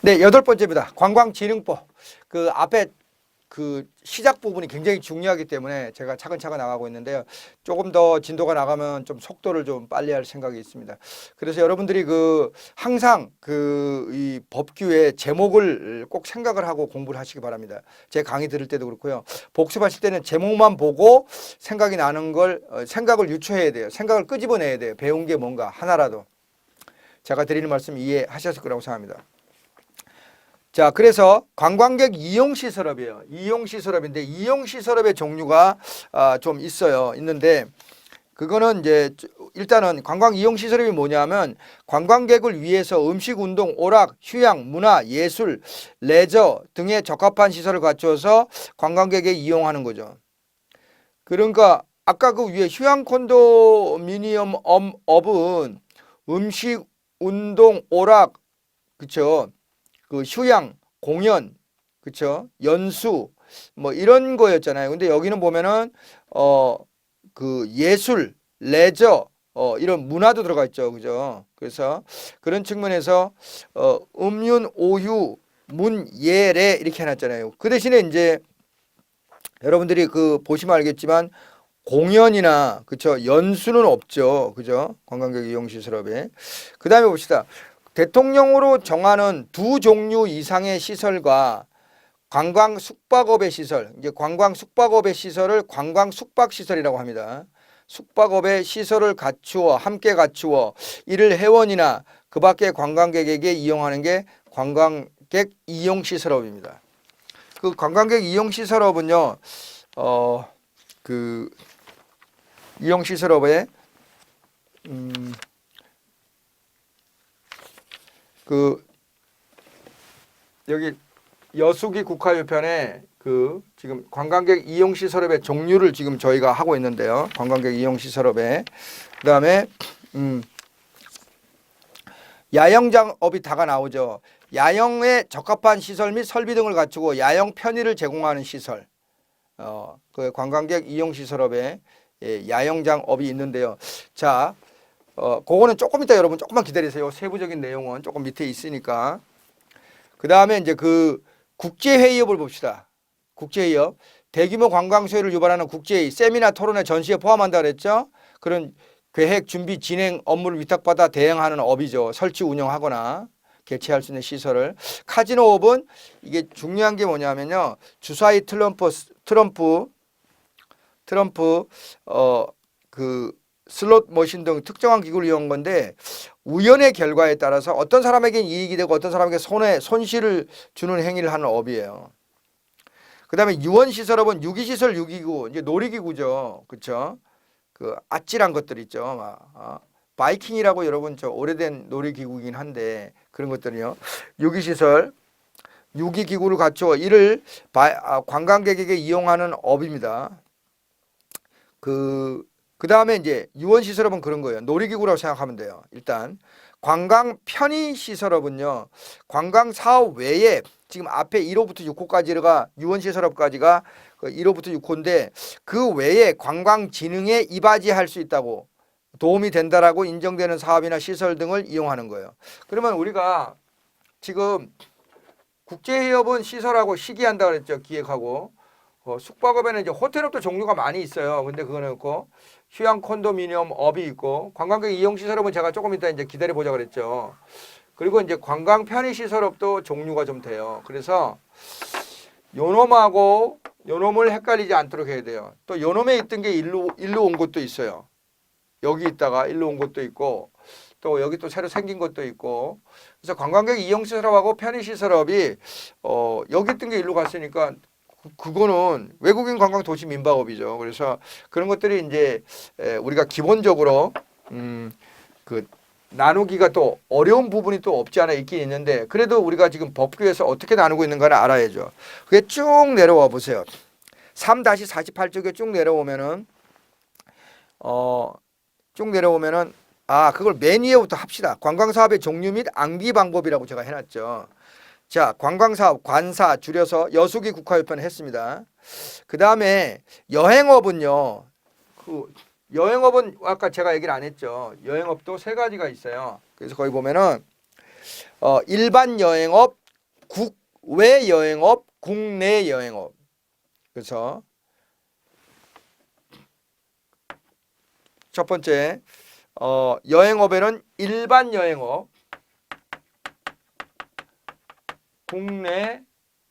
네, 여덟 번째입니다. 관광진흥법. 그 앞에 그 시작 부분이 굉장히 중요하기 때문에 제가 차근차근 나가고 있는데요. 조금 더 진도가 나가면 좀 속도를 좀 빨리 할 생각이 있습니다. 그래서 여러분들이 그 항상 그 이 법규의 제목을 꼭 생각을 하고 공부를 하시기 바랍니다. 제 강의 들을 때도 그렇고요. 복습하실 때는 제목만 보고 생각이 나는 걸 생각을 유추해야 돼요. 생각을 끄집어내야 돼요. 배운 게 뭔가 하나라도. 제가 드리는 말씀 이해하셨을 거라고 생각합니다. 자, 그래서 관광객 이용시설업이에요. 이용시설업인데 이용시설업의 종류가 좀 있어요. 있는데 그거는 이제 일단은 관광 이용시설업이 뭐냐면 관광객을 위해서 음식, 운동, 오락, 휴양, 문화, 예술, 레저 등의 적합한 시설을 갖춰서 관광객에 이용하는 거죠. 그러니까 아까 그 위에 휴양 콘도미니엄 업은 음식, 운동, 오락, 그쵸? 그 휴양, 공연, 그쵸? 연수, 뭐 이런 거였잖아요. 근데 여기는 보면은 그 예술, 레저, 이런 문화도 들어가 있죠, 그죠? 그래서 그런 측면에서 음윤, 오휴, 문, 예, 레 이렇게 해놨잖아요. 그 대신에 이제 여러분들이 그 보시면 알겠지만 공연이나 그쵸 연수는 없죠, 그죠? 관광객 이용시설업에. 그 다음에 봅시다. 대통령으로 정하는 두 종류 이상의 시설과 관광 숙박업의 시설, 이제 관광 숙박업의 시설을 관광 숙박시설이라고 합니다. 숙박업의 시설을 갖추어 함께 갖추어 이를 회원이나 그 밖의 관광객에게 이용하는 게 관광객 이용시설업입니다. 그 관광객 이용시설업은요, 그 이용시설업에 그 여기 여수기 국화유편에 그 지금 관광객 이용시설업의 종류를 지금 저희가 하고 있는데요. 관광객 이용시설업에 그다음에 야영장업이 다가 나오죠. 야영에 적합한 시설 및 설비 등을 갖추고 야영 편의를 제공하는 시설. 그 관광객 이용시설업에 야영장업이 있는데요. 자, 그거는 조금 이따 여러분 조금만 기다리세요. 세부적인 내용은 조금 밑에 있으니까. 그 다음에 이제 그 국제회의업을 봅시다. 국제회의업. 대규모 관광수요를 유발하는 국제회의, 세미나, 토론회, 전시에 포함한다 그랬죠. 그런 계획, 준비, 진행 업무를 위탁받아 대행하는 업이죠. 설치, 운영하거나 개최할 수 있는 시설을. 카지노업은 이게 중요한 게 뭐냐면요. 주사위 트럼프 그 슬롯 머신 등 특정한 기구를 이용한 건데 우연의 결과에 따라서 어떤 사람에게는 이익이 되고 어떤 사람에게 손실을 주는 행위를 하는 업이에요. 그 다음에 유원시설업은 유기시설 유기구, 이제 놀이기구죠. 그쵸? 그 아찔한 것들 있죠. 바이킹이라고 여러분 저 오래된 놀이기구이긴 한데 그런 것들이요. 유기시설, 유기기구를 갖추어 이를 관광객에게 이용하는 업입니다. 그 다음에 이제 유원시설업은 그런 거예요. 놀이기구라고 생각하면 돼요. 일단 관광 편의시설업은요. 관광사업 외에 지금 앞에 1호부터 6호까지가 유원시설업까지가 1호부터 6호인데 그 외에 관광진흥에 이바지할 수 있다고 도움이 된다라고 인정되는 사업이나 시설 등을 이용하는 거예요. 그러면 우리가 지금 국제해협은 시설하고 시기한다 그랬죠. 기획하고. 숙박업에는 이제 호텔업도 종류가 많이 있어요. 근데 그거는 없고 휴양 콘도미니엄 업이 있고 관광객 이용 시설업은 제가 조금 이따 이제 기다려 보자 그랬죠. 그리고 이제 관광 편의 시설업도 종류가 좀 돼요. 그래서 요놈하고 요놈을 헷갈리지 않도록 해야 돼요. 또 요놈에 있던 게 일로 온 곳도 있어요. 여기 있다가 일로 온 곳도 있고 또 여기 또 새로 생긴 것도 있고 그래서 관광객 이용 시설업하고 편의 시설업이 여기 있던 게 일로 갔으니까 그거는 외국인 관광 도시 민박업이죠. 그래서 그런 것들이 이제 우리가 기본적으로 그 나누기가 또 어려운 부분이 또 없지 않아 있긴 있는데 그래도 우리가 지금 법규에서 어떻게 나누고 있는가를 알아야죠. 그게 쭉 내려와 보세요. 3-48쪽에 쭉 내려오면은 그걸 맨 위에부터 합시다. 관광사업의 종류 및 앙비 방법이라고 제가 해놨죠. 자, 관광사업, 관사 줄여서 여수기 국화유편 했습니다. 그 다음에 여행업은요. 여행업은 아까 제가 얘기를 안 했죠. 여행업도 세 가지가 있어요. 그래서 거기 보면은 일반 여행업, 국외 여행업, 국내 여행업. 그래서 첫 번째 여행업에는 일반 여행업, 국내,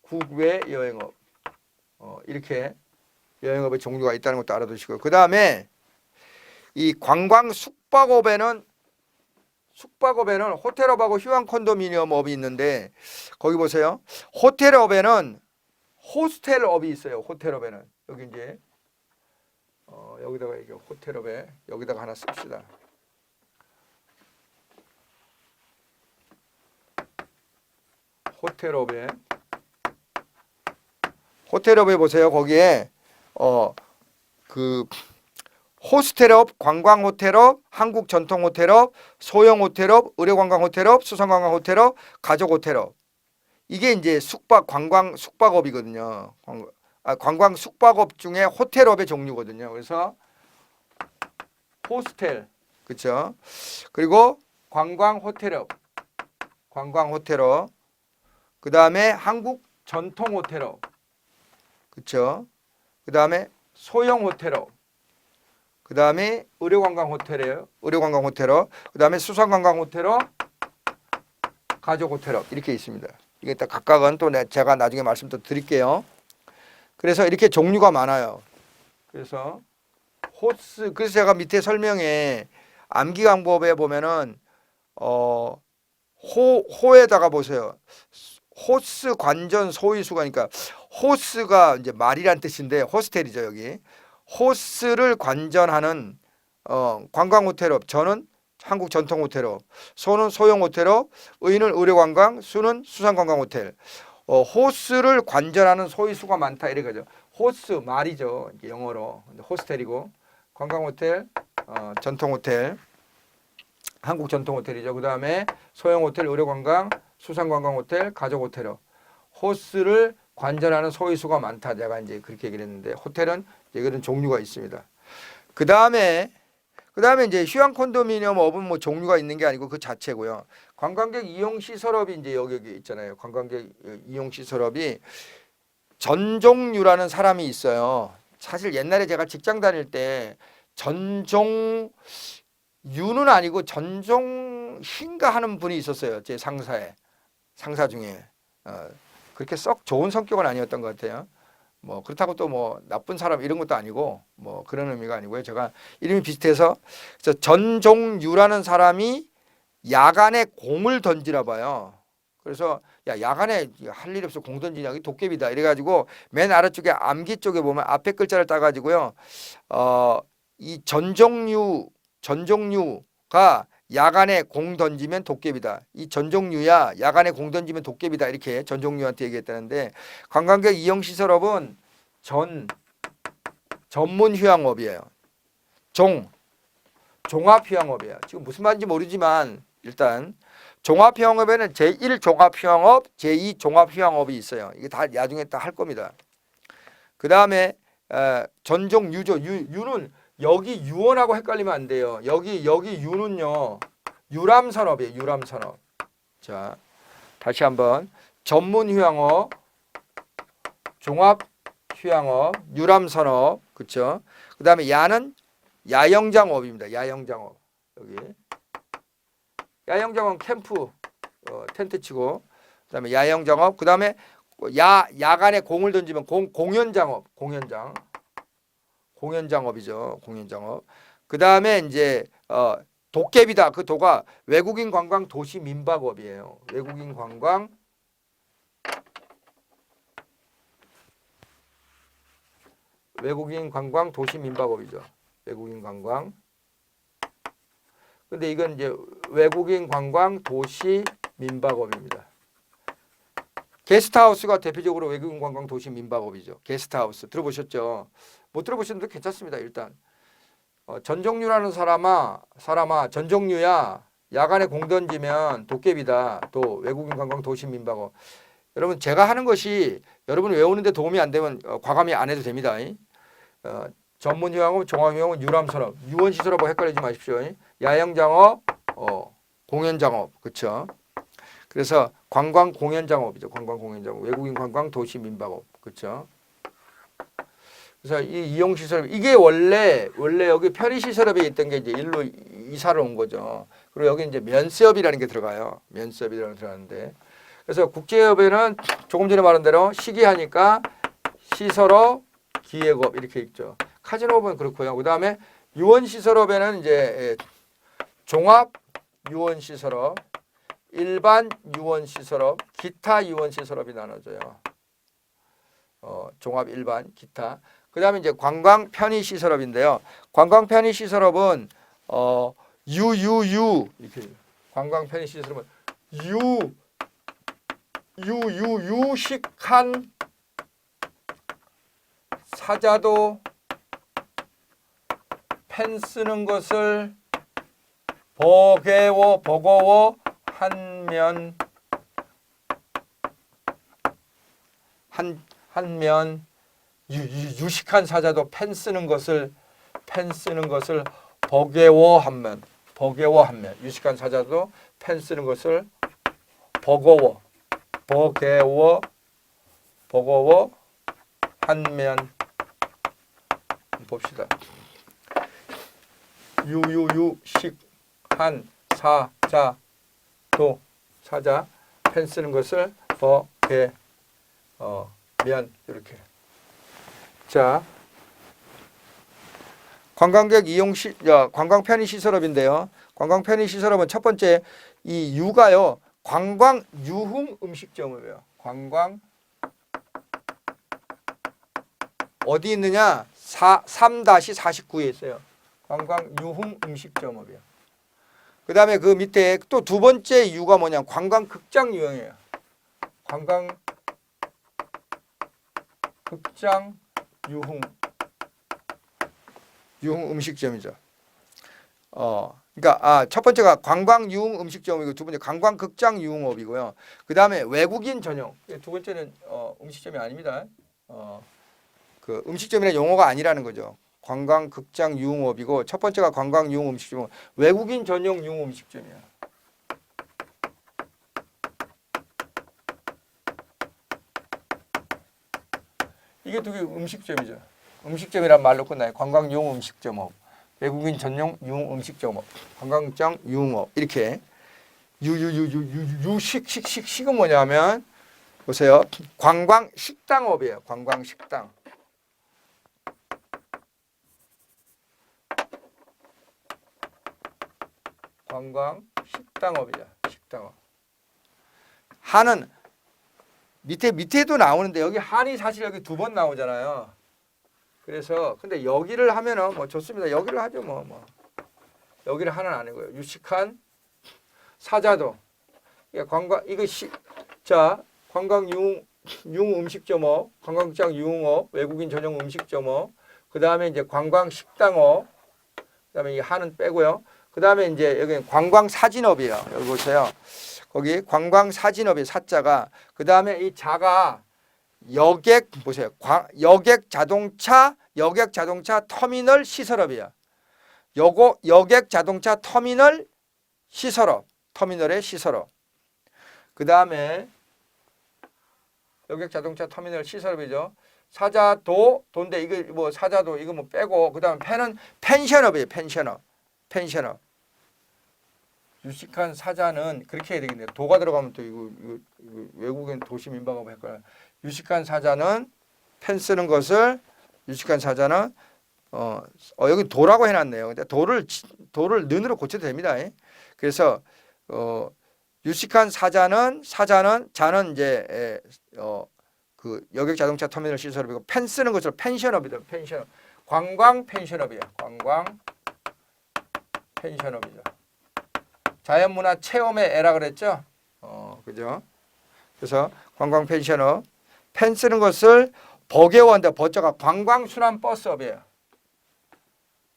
국외 여행업 이렇게 여행업의 종류가 있다는 것도 알아두시고, 그 다음에 이 관광 숙박업에는 호텔업하고 휴양 컨도미니엄업이 있는데, 거기 보세요. 호텔업에는 호스텔업이 있어요. 호텔업에는 여기 이제 여기다가 이게 호텔업에 여기다가 하나 씁시다. 호텔업에 보세요. 거기에 그 호스텔업, 관광호텔업, 한국전통호텔업, 소형호텔업, 의료관광호텔업, 수상관광호텔업, 가족호텔업. 이게 이제 관광 숙박업이거든요. 관광 숙박업 중에 호텔업의 종류거든요. 그래서 호스텔, 그렇죠? 그리고 관광호텔업, 그 다음에 한국 전통호텔업, 그렇죠? 그 다음에 소형호텔업, 그 다음에 의료관광호텔이에요. 의료관광호텔업, 그 다음에 수상관광호텔업, 가족호텔업 이렇게 있습니다. 이게 딱 각각은 또 제가 나중에 말씀 또 드릴게요. 그래서 이렇게 종류가 많아요. 그래서 그래서 제가 밑에 설명에 암기광법에 보면은 호에다가 보세요. 호스 관전 소위수가니까 호스가 이제 말이란 뜻인데 호스텔이죠. 여기 호스를 관전하는 관광호텔업, 저는 한국 전통호텔업, 소는 소형호텔업, 의는 의료관광, 수는 수상관광호텔. 호스를 관전하는 소위수가 많다 이래가죠. 호스 말이죠. 영어로 호스텔이고, 관광호텔, 전통호텔, 한국 전통호텔이죠. 그 다음에 소형호텔, 의료관광, 수상관광호텔, 가족호텔업. 호스를 관전하는 소위수가 많다. 제가 이제 그렇게 얘기를 했는데, 호텔은 이런 종류가 있습니다. 그 다음에 이제 휴양 컨도미니엄 업은 뭐 종류가 있는 게 아니고 그 자체고요. 관광객 이용 시설업이 이제 여기 있잖아요. 관광객 이용 시설업이 전종유라는 사람이 있어요. 사실 옛날에 제가 직장 다닐 때 전종유는 아니고 전종희인가 하는 분이 있었어요. 제 상사 중에. 그렇게 썩 좋은 성격은 아니었던 것 같아요. 뭐 그렇다고 또 뭐 나쁜 사람 이런 것도 아니고 뭐 그런 의미가 아니고요. 제가 이름이 비슷해서 전종유라는 사람이 야간에 공을 던지나 봐요. 그래서 야, 야간에 할 일 없어 공 던지냐, 이 도깨비다 이래가지고 맨 아래쪽에 암기 쪽에 보면 앞에 글자를 따가지고요. 이 전종유가 야간에 공 던지면 도깨비다. 이 전종유야 야간에 공 던지면 도깨비다. 이렇게 전종유한테 얘기했다는데, 관광객 이용시설업은 전문 휴양업이에요. 종합휴양업이에요. 지금 무슨 말인지 모르지만 일단 종합휴양업에는 제1 종합휴양업, 제2 종합휴양업이 있어요. 이게 다 나중에 다 할 겁니다. 그 다음에 전종유죠. 유는 여기 유원하고 헷갈리면 안 돼요. 여기 유는요. 유람선업이에요. 유람선업. 자, 다시 한번 전문휴양업, 종합휴양업, 유람선업, 그렇죠? 그 다음에 야는 야영장업입니다. 야영장업. 여기 야영장업 캠프 텐트 치고, 그다음에 야영장업, 그다음에 야간에 공을 던지면 공연장업, 공연장업이죠. 공연장업. 그다음에 이제 도깨비다. 그 도가 외국인 관광 도시 민박업이에요. 외국인 관광 도시 민박업이죠. 외국인 관광. 근데 이건 이제 외국인 관광 도시 민박업입니다. 게스트하우스가 대표적으로 외국인 관광 도시 민박업이죠. 게스트하우스 들어보셨죠? 못 들어보셨는데 괜찮습니다. 일단 전종유라는 사람아 전종유야 야간에 공 던지면 도깨비다. 또 외국인 관광 도시 민박업. 여러분 제가 하는 것이 여러분 외우는데 도움이 안 되면 과감히 안 해도 됩니다. 전문휴양업, 종합휴양업, 유람선업, 유원시설업하고 헷갈리지 마십시오. 야영장업, 공연장업, 그렇죠? 그래서 관광 공연장업이죠. 관광 공연장업. 외국인 관광 도시 민박업. 그렇죠? 그래서 이 이용 시설 이게 원래 여기 편의 시설업에 있던 게 이제 일로 이사를 온 거죠. 그리고 여기 이제 면세업이라는 게 들어가요. 면세업이라는 게 들어가는데 그래서 국제협에는 조금 전에 말한 대로 시기하니까 시설업, 기획업 이렇게 있죠. 카지노업은 그렇고요. 그 다음에 유원시설업에는 이제 종합 유원시설업, 일반 유원시설업, 기타 유원시설업이 나눠져요. 종합, 일반, 기타. 그 다음에 이제 관광 편의시설업인데요. 관광 편의시설업은 이렇게 관광 편의시설업은 유식한 사자도 펜 쓰는 것을 버거워 한면 유식한 사자도 펜 쓰는 것을 버거워하면 유식한 사자도 펜 쓰는 것을 버거워 한면 봅시다. 유식한 사자 펜 쓰는 것을 면 이렇게. 자, 관광객 관광 편의 시설업인데요. 관광 편의 시설업은 첫 번째 이 유가요. 관광 유흥 음식점이에요. 관광 어디 있느냐? 3-49에 있어요. 관광 유흥 음식점업이에요. 그 다음에 그 밑에 또 두 번째 유가 뭐냐? 관광 극장 유흥이에요. 관광 극장 유흥 음식점이죠. 그러니까 첫 번째가 관광 유흥 음식점이고 두 번째 관광 극장 유흥업이고요. 그 다음에 외국인 전용. 두 번째는 음식점이 아닙니다. 그 음식점이라는 용어가 아니라는 거죠. 관광 극장 유흥업이고 첫 번째가 관광 유흥 음식점은 외국인 전용 유흥 음식점이야. 이게 두 개 음식점이죠. 음식점이란 말로 끝나요. 관광 유흥 음식점업, 외국인 전용 유흥 음식점업, 관광극장 유흥업 이렇게 유식은 뭐냐면 보세요. 관광 식당업이에요. 관광 식당. 관광 식당업이죠. 식당업. 한은 밑에도 나오는데 여기 한이 사실 여기 두 번 나오잖아요. 그래서 근데 여기를 하면은 뭐 좋습니다. 여기를 하죠 뭐. 여기를 하는 아니고요. 유식한 사자도. 관광 이거 관광 유흥 음식점업, 관광극장 유흥업, 외국인 전용 음식점업. 그다음에 이제 관광 식당업. 그다음에 이 한은 빼고요. 그다음에 이제 여기 관광 사진업이에요. 여기 보세요. 거기 관광 사진업이 사자가 그다음에 이 자가 여객 보세요. 여객 자동차 터미널 시설업이야. 여객 자동차 터미널 시설업. 터미널의 시설업. 그다음에 여객 자동차 터미널 시설업이죠. 사자도인데 이거 뭐 사자도 이거 뭐 빼고 그다음 펜은 펜션업이에요. 펜션업. 유식한 사자는 그렇게 해야 되겠네요. 도가 들어가면 또 이거 외국인 도시 민박업 할 거야. 유식한 사자는 펜 쓰는 것을 유식한 사자는 여기 도라고 해놨네요. 근데 도를 는으로 고쳐도 됩니다. 그래서 유식한 자는 이제 그 여객 자동차 터미널 시설업이고 펜 쓰는 것으로 펜션업이다. 펜션업. 관광 펜션업이야. 관광 펜션업이죠. 자연문화 체험의 애라 그랬죠? 그죠? 그래서 관광 펜션업. 펜 쓰는 것을 버게워한다. 버자가 관광 순환 버스업이에요.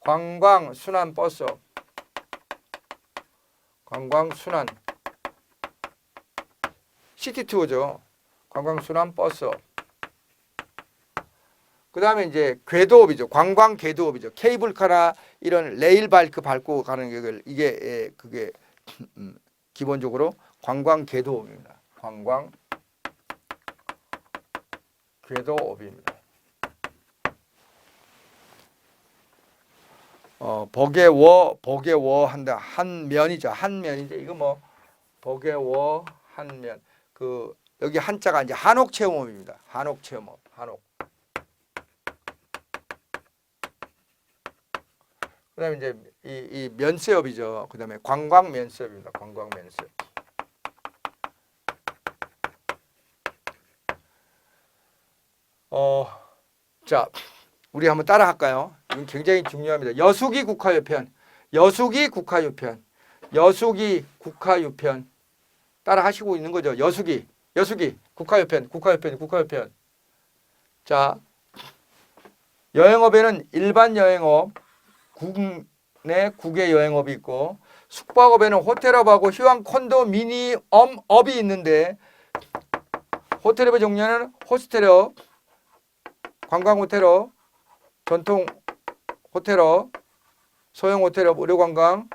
관광 순환 버스업. 관광 순환. 시티 투어죠. 관광 순환 버스업. 그다음에 이제 궤도업이죠. 관광 궤도업이죠. 케이블카나 이런 레일 바이크 밟고 가는 게 이게 그게 기본적으로 관광 궤도업입니다. 관광 궤도업입니다. 버게워 한다. 한면이죠. 한면인데 이거 뭐 버게워 한면. 그 여기 한자가 이제 한옥 체험업입니다. 한옥 체험업. 한옥. 그다음에 이제 이 면세업이죠. 그다음에 관광 면세업입니다. 관광 면세업. 자, 우리 한번 따라 할까요? 이건 굉장히 중요합니다. 여수기 국화유편. 여수기 국화유편. 여수기 국화유편. 따라 하시고 있는 거죠. 여수기. 여수기 국화유편. 국화유편. 국화유편. 자, 여행업에는 일반 여행업, 국내 국외 여행업이 있고 숙박업에는 호텔업하고 휴양 콘도미니엄업이 있는데 호텔업의 종류는 호스텔업, 관광 호텔업, 전통 호텔업, 소형 호텔업, 의료관광,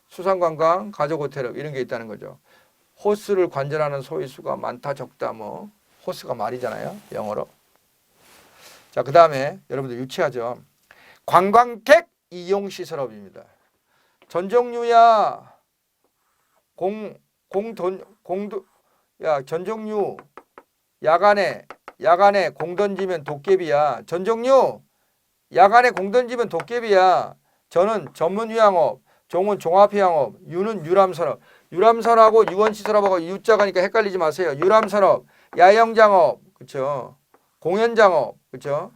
수산관광, 가족 호텔업 이런 게 있다는 거죠. 호스를 관절하는 소위수가 많다 적다 뭐 호스가 말이잖아요. 영어로. 자, 그 다음에 여러분들 유치하죠. 관광객 이용시설업입니다. 전종류야 전종류 야간에 공 던지면 도깨비야. 전종류 야간에 공 던지면 도깨비야. 저는 전문휴양업, 종은 종합휴양업, 유는 유람선업. 유람선하고 유원시설업하고 유자가니까 헷갈리지 마세요. 유람선업, 야영장업, 그렇죠. 공연장업, 그렇죠.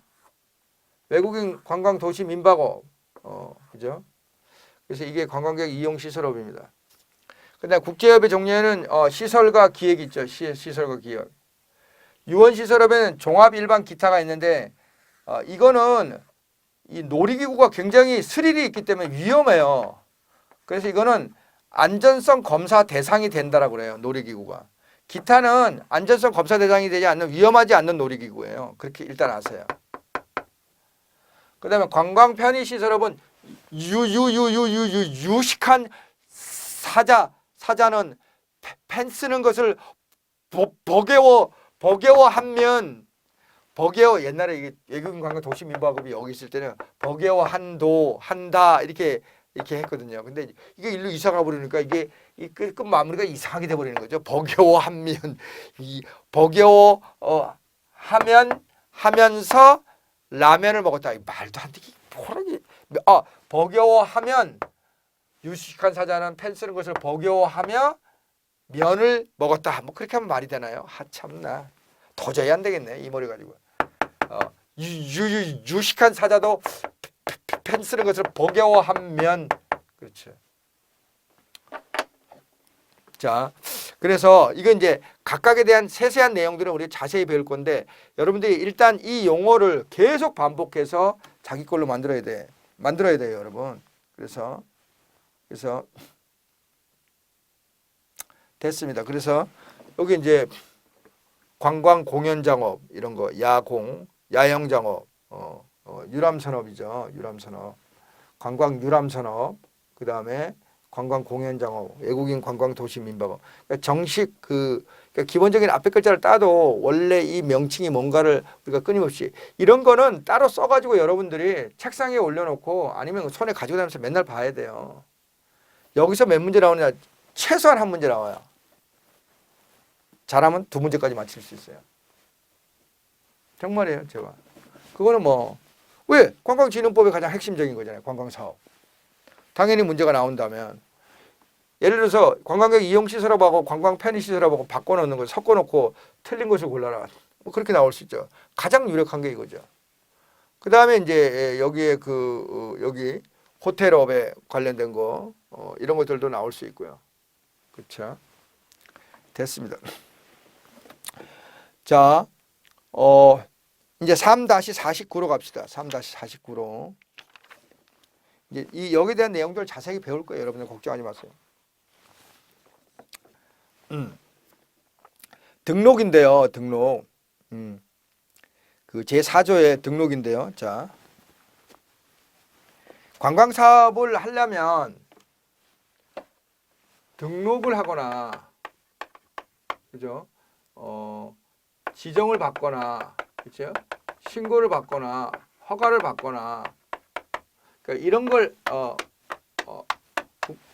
외국인 관광도시 민박업, 그죠. 그래서 이게 관광객 이용시설업입니다. 근데 국제협의 종류에는 시설과 기획이 있죠. 시설과 기획. 유원시설업에는 종합 일반 기타가 있는데 이거는 이 놀이기구가 굉장히 스릴이 있기 때문에 위험해요. 그래서 이거는 안전성 검사 대상이 된다라고 그래요. 놀이기구가. 기타는 안전성 검사 대상이 되지 않는 위험하지 않는 놀이기구예요. 그렇게 일단 아세요. 그다음에 관광 편의시설업은 유식한 사자는 펜 쓰는 것을 버게워하면 옛날에 이게 외국인 관광 도시 민박업이 여기 있을 때는 한다 이렇게 했거든요. 근데 이게 일로 이사가 버리니까 이게 끝 마무리가 이상하게 돼 버리는 거죠. 하면서 라면을 먹었다. 말도 안 되게 뭐라기. 버겨워하면 유식한 사자는 펜 쓰는 것을 버겨워하며 면을 먹었다. 뭐 그렇게 하면 말이 되나요? 참나. 도저히 안 되겠네. 이 머리 가지고. 유식한 사자도 펜 쓰는 것을 버겨워하면 그렇죠. 자, 그래서 이건 이제 각각에 대한 세세한 내용들은 우리 자세히 배울 건데 여러분들이 일단 이 용어를 계속 반복해서 자기 걸로 만들어야 돼요, 여러분. 그래서 됐습니다. 그래서 여기 이제 관광 공연장업 이런 거, 야영장업, 유람선업이죠. 유람선업, 관광 유람선업, 그 다음에 관광 공연장업, 외국인 관광 도시 민박업. 그러니까 정식 그러니까 기본적인 앞에 글자를 따도 원래 이 명칭이 뭔가를 우리가 끊임없이 이런 거는 따로 써가지고 여러분들이 책상에 올려놓고 아니면 손에 가지고 다니면서 맨날 봐야 돼요. 여기서 몇 문제 나오느냐? 최소한 한 문제 나와요. 잘하면 두 문제까지 맞힐 수 있어요. 정말이에요, 제가. 그거는 뭐 왜? 관광진흥법의 가장 핵심적인 거잖아요. 관광사업. 당연히 문제가 나온다면 예를 들어서 관광객 이용시설업하고 관광 편의시설업하고 바꿔놓는 걸 섞어놓고 틀린 것을 골라라. 뭐 그렇게 나올 수 있죠. 가장 유력한 게 이거죠. 그 다음에 이제 여기에 여기 호텔업에 관련된 거 이런 것들도 나올 수 있고요. 그렇죠. 됐습니다. 자, 이제 3-49로 갑시다. 3-49로. 이제 여기에 대한 내용들 자세히 배울 거예요. 여러분들 걱정하지 마세요. 등록인데요. 등록. 그 제4조의 등록인데요. 자, 관광 사업을 하려면 등록을 하거나 그죠? 지정을 받거나, 그죠? 신고를 받거나, 허가를 받거나, 그러니까 이런 걸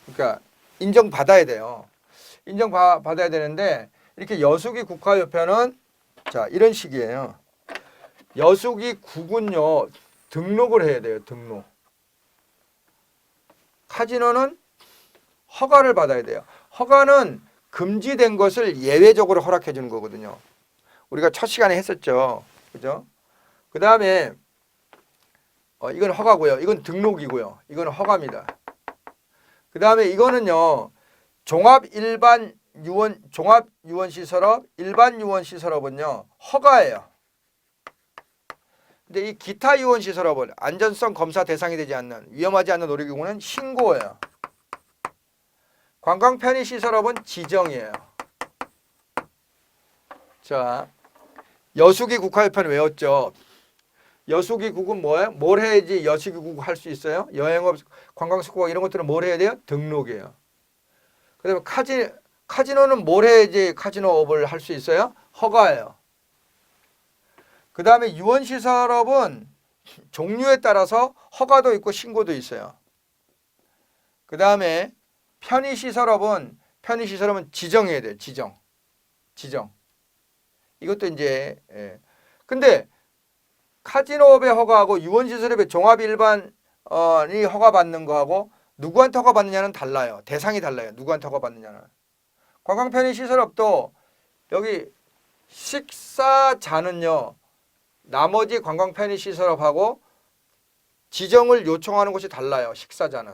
그러니까 인정받아야 돼요. 인정받아야 되는데 이렇게 여수기 국가협회는 자 이런 식이에요. 여수기 국은요 등록을 해야 돼요. 등록. 카지노는 허가를 받아야 돼요. 허가는 금지된 것을 예외적으로 허락해 주는 거거든요. 우리가 첫 시간에 했었죠. 그죠? 그 다음에 이건 허가고요. 이건 등록이고요. 이건 허가입니다. 그 다음에 이거는요. 종합 유원시설업, 일반 유원시설업은요. 허가예요. 근데 이 기타 유원시설업은 안전성 검사 대상이 되지 않는 위험하지 않는 놀이기구는 신고예요. 관광 편의시설업은 지정이에요. 자, 여수기 국가협회는 외웠죠. 여수기 국은 뭐예요? 뭘 해야지 여수기 국 할 수 있어요? 여행업, 관광숙고가 이런 것들은 뭘 해야 돼요? 등록이에요. 그다음에 카지노는 뭘 해야지 카지노업을 할 수 있어요? 허가예요. 그 다음에 유원시설업은 종류에 따라서 허가도 있고 신고도 있어요. 그 다음에 편의시설업은 지정해야 돼요. 지정. 이것도 이제 근데 카지노업에 허가하고 유원시설업의 종합 일반이 허가받는 거하고 누구한테 허가받느냐는 달라요. 대상이 달라요. 누구한테 허가받느냐는. 관광 편의시설업도 여기 식사자는요. 나머지 관광 편의시설업하고 지정을 요청하는 것이 달라요. 식사자는.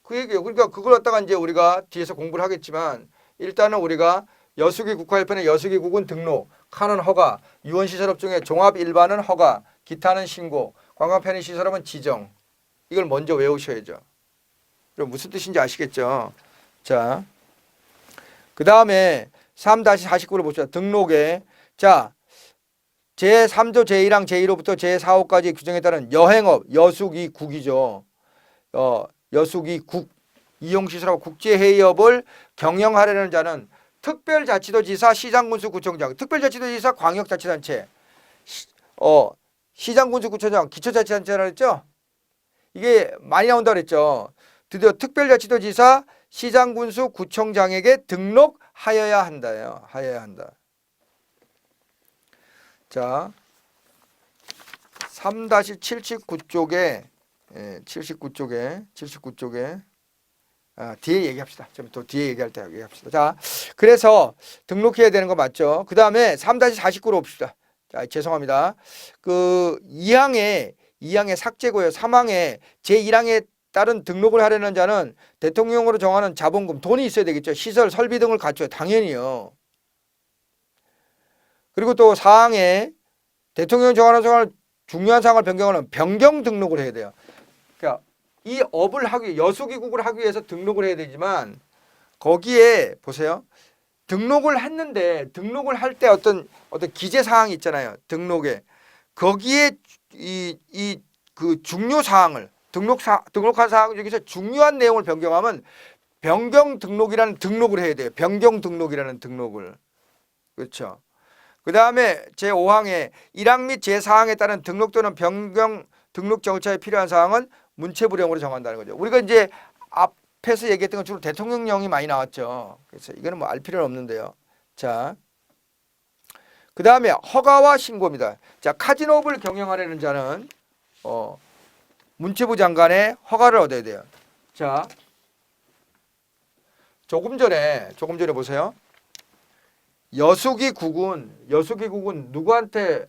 그 얘기예요. 그러니까 그걸 갖다가 이제 우리가 뒤에서 공부를 하겠지만 일단은 우리가 여수기 국가협회는 여수기 국은 등록, 칸은 허가, 유원시설업 중에 종합 일반은 허가, 기타는 신고, 관광 편의시설업은 지정. 이걸 먼저 외우셔야죠. 그럼 무슨 뜻인지 아시겠죠? 자, 그 다음에 3-49를 봅시다. 등록에 자 제3조 제1항 제1호부터 제4호까지 규정에 따른 여행업, 여수기국이죠. 여수기국 이용시설하고 국제회의업을 경영하려는 자는 특별자치도지사, 시장군수구청장, 특별자치도지사, 광역자치단체, 시장군수구청장, 기초자치단체라고 했죠? 이게 많이 나온다고 그랬죠. 드디어 특별자치도지사, 시장군수구청장에게 등록하여야 한다요. 하여야 한다. 자, 3-79쪽에 79쪽에 뒤에 얘기합시다. 좀 더 뒤에 얘기할 때 얘기합시다. 자, 그래서 등록해야 되는 거 맞죠? 그 다음에 3-49로 봅시다. 자, 죄송합니다. 그 2항의 삭제고요. 3항에 제1항에 따른 등록을 하려는 자는 대통령으로 정하는 자본금, 돈이 있어야 되겠죠. 시설, 설비 등을 갖춰요. 당연히요. 그리고 또 4항에 대통령이 정하는 중요한 사항을 변경하는 변경 등록을 해야 돼요. 그러니까 이 업을 여수기국을 하기 위해서 등록을 해야 되지만 거기에 보세요. 등록을 했는데 등록을 할 때 어떤 기재 사항이 있잖아요. 등록에 거기에 그 중요 사항을 등록한 사항 중에서 중요한 내용을 변경하면 변경 등록이라는 등록을 해야 돼요. 변경 등록이라는 등록을. 그렇죠. 그 다음에 제5항에 1항 및 제4항에 따른 등록 또는 변경 등록 절차에 필요한 사항은 문체부령으로 정한다는 거죠. 우리가 이제 앞에서 얘기했던 건 주로 대통령령이 많이 나왔죠. 그래서 이거는 뭐 알 필요는 없는데요. 자, 그 다음에 허가와 신고입니다. 자, 카지노업을 경영하려는 자는 문체부 장관의 허가를 얻어야 돼요. 자, 조금 전에 보세요. 여수기국은 누구한테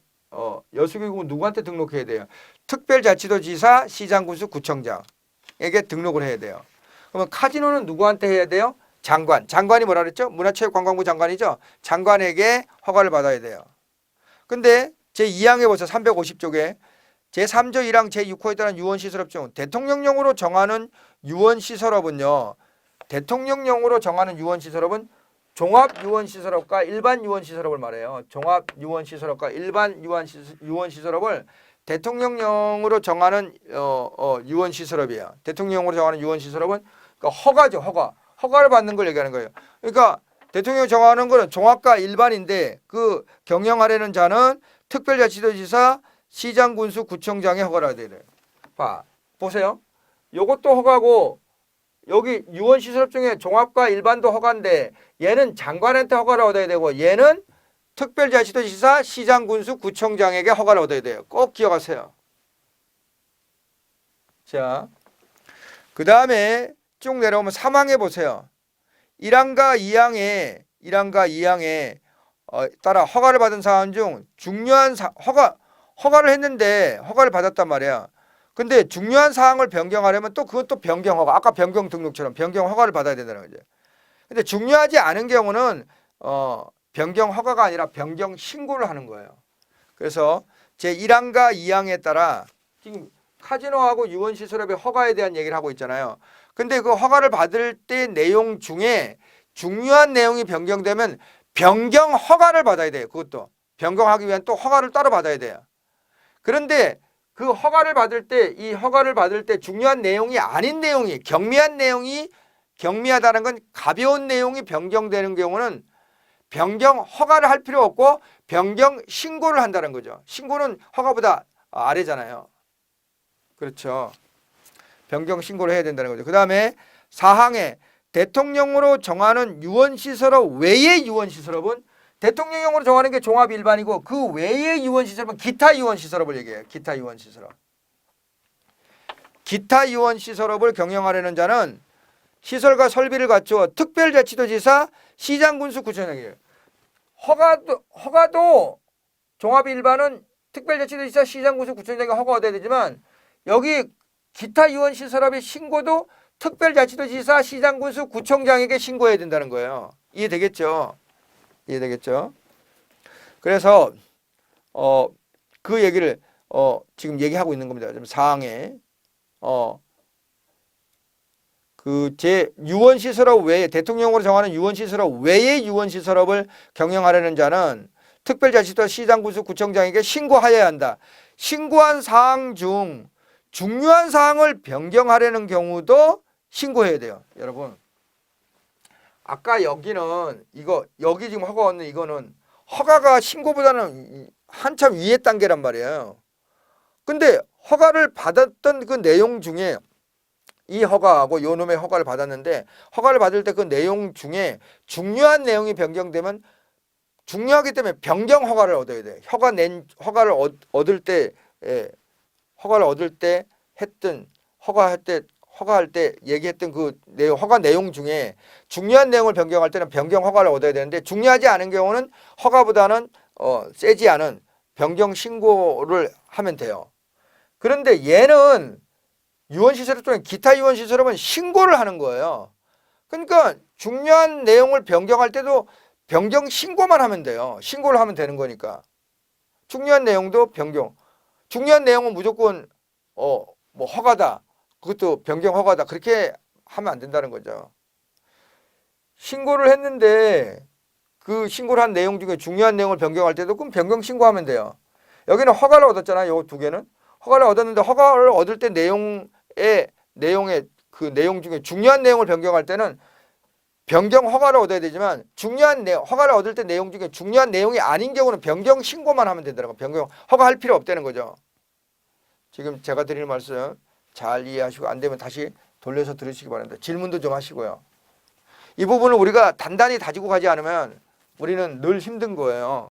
등록해야 돼요? 특별자치도지사, 시장군수, 구청장에게 등록을 해야 돼요. 그러면 카지노는 누구한테 해야 돼요? 장관이 뭐라 그랬죠? 문화체육관광부 장관이죠. 장관에게 허가를 받아야 돼요. 근데 제2항에 보세요. 350쪽에 제3조 1항 제6호에 따른 유원시설업 중 대통령령으로 정하는 유원시설업은요. 종합유원시설업과 일반 유원시설업을 말해요. 종합유원시설업과 일반 유원시설업을 대통령령으로 정하는 유원시설업이에요. 대통령령으로 정하는 유원시설업은 그러니까 허가죠. 허가를 받는 걸 얘기하는 거예요. 그러니까 대통령이 정하는 거는 종합과 일반인데 그 경영하려는 자는 특별자치도지사, 시장, 군수, 구청장의 허가를 받아야 돼요. 보세요. 요것도 허가고 여기 유원시설업 중에 종합과 일반도 허가인데 얘는 장관한테 허가를 얻어야 되고 얘는 특별자치도지사, 시장, 군수, 구청장에게 허가를 얻어야 돼요. 꼭 기억하세요. 자, 그 다음에 쭉 내려오면 3항에 보세요. 1항과 2항에 따라 허가를 받은 사안 중 중요한 허가를 했는데 허가를 받았단 말이야. 근데 중요한 사항을 변경하려면 또 그것도 변경 허가. 아까 변경 등록처럼 변경 허가를 받아야 된다는 거죠. 근데 중요하지 않은 경우는 변경 허가가 아니라 변경 신고를 하는 거예요. 그래서 제 1항과 2항에 따라 지금 카지노하고 유원시설업의 허가에 대한 얘기를 하고 있잖아요. 근데 그 허가를 받을 때 내용 중에 중요한 내용이 변경되면 변경 허가를 받아야 돼요. 그것도 변경하기 위한 또 허가를 따로 받아야 돼요. 그런데 그 허가를 받을 때 이 허가를 받을 때 중요한 내용이 아닌 내용이 경미하다는 건 가벼운 내용이 변경되는 경우는 변경 허가를 할 필요 없고 변경 신고를 한다는 거죠. 신고는 허가보다 아래잖아요. 그렇죠. 변경 신고를 해야 된다는 거죠. 그 다음에 4항에 대통령으로 정하는 유원시설업 외의 유원시설업은 대통령령으로 정하는 게 종합 일반이고 그 외의 유원시설업은 기타 유원시설업을 얘기해요. 기타 유원시설업. 기타 유원시설업을 경영하려는 자는 시설과 설비를 갖추어 특별자치도지사, 시장, 군수, 구청장이에요. 허가도 종합 일반은 특별자치도지사, 시장, 군수, 구청장이 허가 얻어야 되지만 여기 기타 유원시설업의 신고도 특별자치도지사, 시장, 군수, 구청장에게 신고해야 된다는 거예요. 이해되겠죠? 이해되겠죠? 그래서 그 얘기를 지금 얘기하고 있는 겁니다. 지금 사항에 그 제 유원시설업 외에 대통령으로 정하는 유원시설업 외의 유원시설업을 경영하려는 자는 특별자치도 시장, 군수, 구청장에게 신고하여야 한다. 신고한 사항 중 중요한 사항을 변경하려는 경우도 신고해야 돼요. 여러분. 아까 여기는 여기 지금 허가 얻는 이거는 허가가 신고보다는 한참 위에 단계란 말이에요. 근데 허가를 받았던 그 내용 중에 이 허가하고 요 놈의 허가를 받았는데 허가를 받을 때 그 내용 중에 중요한 내용이 변경되면 중요하기 때문에 변경 허가를 얻어야 돼. 허가를 얻을 때 허가할 때 얘기했던 그 내용, 허가 내용 중에 중요한 내용을 변경할 때는 변경 허가를 얻어야 되는데 중요하지 않은 경우는 허가보다는 세지 않은 변경 신고를 하면 돼요. 그런데 얘는 유원시설업 중에 기타 유원시설업은 신고를 하는 거예요. 그러니까 중요한 내용을 변경할 때도 변경 신고만 하면 돼요. 신고를 하면 되는 거니까. 중요한 내용도 변경. 중요한 내용은 무조건 뭐 허가다. 그것도 변경 허가다. 그렇게 하면 안 된다는 거죠. 신고를 했는데 그 신고를 한 내용 중에 중요한 내용을 변경할 때도 그럼 변경 신고하면 돼요. 여기는 허가를 얻었잖아요. 요 두 개는. 허가를 얻었는데 허가를 얻을 때 내용의 그 내용 중에 중요한 내용을 변경할 때는 변경 허가를 얻어야 되지만 허가를 얻을 때 내용 중에 중요한 내용이 아닌 경우는 변경 신고만 하면 된다는 거. 변경 허가할 필요 없다는 거죠. 지금 제가 드리는 말씀 잘 이해하시고 안 되면 다시 돌려서 들으시기 바랍니다. 질문도 좀 하시고요. 이 부분을 우리가 단단히 다지고 가지 않으면 우리는 늘 힘든 거예요.